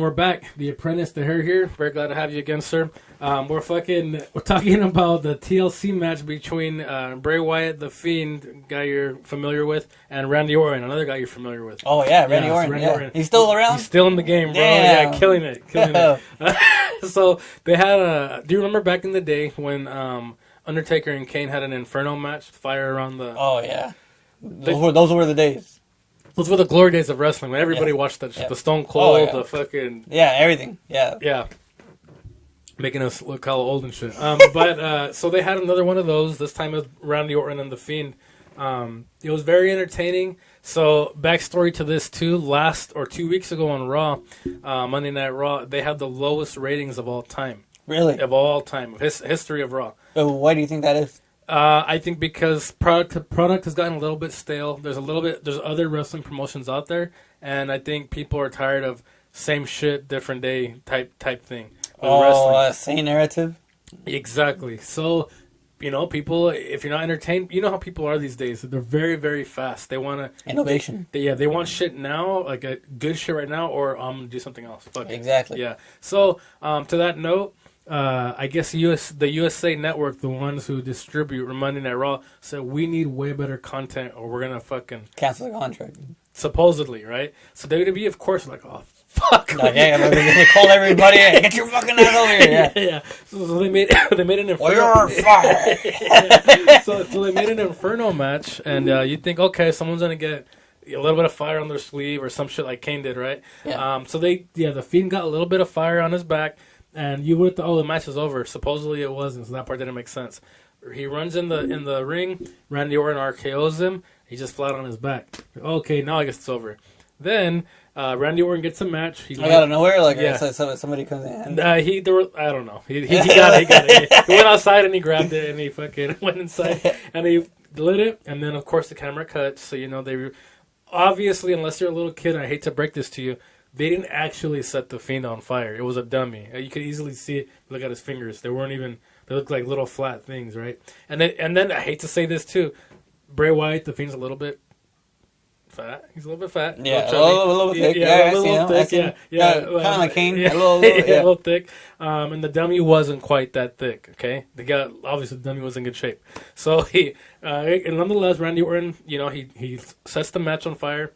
we're back. The Apprentice, the hair here. Very glad to have you again, sir. We're talking about the TLC match between Bray Wyatt, the Fiend, guy you're familiar with, and Randy Orton, another guy you're familiar with. Oh yeah, Randy Orton. Orton. He's still around. He's still in the game, bro. Damn. Yeah, killing it. So they had do you remember back in the day when Undertaker and Kane had an inferno match, fire around the? Oh yeah, those were the days. Those were the glory days of wrestling when everybody watched that shit. The Stone Cold, the fucking... Yeah, everything. Yeah. Yeah. Making us look all old and shit. So they had another one of those. This time it was Randy Orton and The Fiend. It was very entertaining. So, backstory to this too. 2 weeks ago on Raw, Monday Night Raw, they had the lowest ratings of all time. Really? Of all time. History of Raw. Why do you think that is? I think because product has gotten a little bit stale. There's other wrestling promotions out there, and I think people are tired of same shit, different day type thing. Same narrative. Exactly. So, people, if you're not entertained, you know how people are these days. They're very, very fast. They want to innovation. They want shit now, like a good shit right now, or I'm gonna do something else. Fuck exactly. It. Yeah. So, to that note. I guess the USA Network, the ones who distribute Monday Night Raw, said we need way better content or we're gonna fucking cancel the contract. Supposedly, right? So WWE, of course, like, oh fuck. They called everybody. Get your fucking ass over here. Yeah. So they made an inferno. You're fired. So they made an inferno match, and you think, okay, someone's gonna get a little bit of fire on their sleeve or some shit like Kane did, right? Yeah. So the Fiend got a little bit of fire on his back. And you would have thought, the match is over. Supposedly it wasn't, so that part didn't make sense. He runs in the ring. Randy Orton RKO's him. He's just flat on his back. Okay, now I guess it's over. Then Randy Orton gets a match. Out of nowhere, somebody comes in. I don't know. He got it. He went outside and he grabbed it and he fucking went inside and he lit it. And then of course the camera cuts. So they obviously, unless you're a little kid, I hate to break this to you. They didn't actually set the Fiend on fire. It was a dummy. You could easily see it. Look at his fingers. They looked like little flat things, right? And then I hate to say this too. Bray Wyatt, the Fiend's a little bit fat. He's a little bit fat. Yeah, a little thick. Yeah, a little thick. Yeah. Kind of like Kane. Yeah. A little thick. And the dummy wasn't quite that thick. Okay, obviously the dummy was in good shape. So and nonetheless, Randy Orton, he sets the match on fire,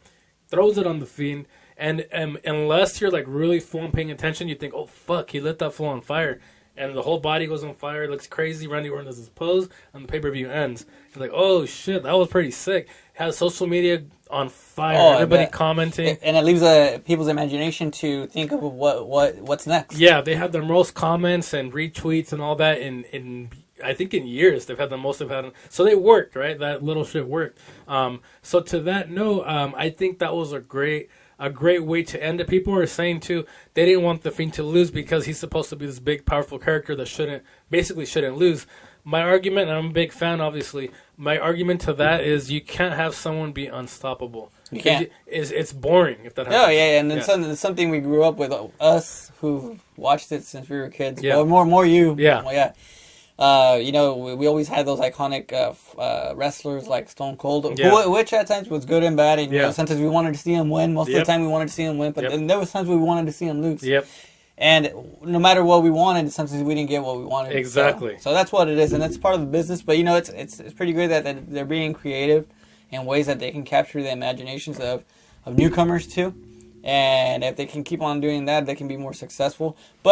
throws it on the Fiend. And unless you're like really full on paying attention, you think, oh fuck, he lit that fool on fire, and the whole body goes on fire. It looks crazy. Randy Orton does his pose, and the pay-per-view ends. You're like, oh shit, that was pretty sick. Has social media on fire. Everybody commenting, and it leaves people's imagination to think of what's next. Yeah, they had their most comments and retweets and all that in I think in years they've had the most they've had. So they worked, right? That little shit worked. So to that note, I think that was a great way to end it. People were saying too they didn't want the Fiend to lose because he's supposed to be this big powerful character that shouldn't lose. My argument, and I'm a big fan obviously, my argument to that is you can't have someone be unstoppable. You can't. It's boring if that happens. Yeah, and then something we grew up with, us who watched it since we were kids. Yeah. Well, more you. Yeah. Well, yeah. We always had those iconic wrestlers like Stone Cold, which at times was good and bad. And, sometimes we wanted to see him win. Most of the time we wanted to see him win, but then there was times we wanted to see him lose. Yep. And no matter what we wanted, sometimes we didn't get what we wanted. Exactly. So that's what it is, and that's part of the business. But it's pretty good that they're being creative in ways that they can capture the imaginations of newcomers too. And if they can keep on doing that, they can be more successful. But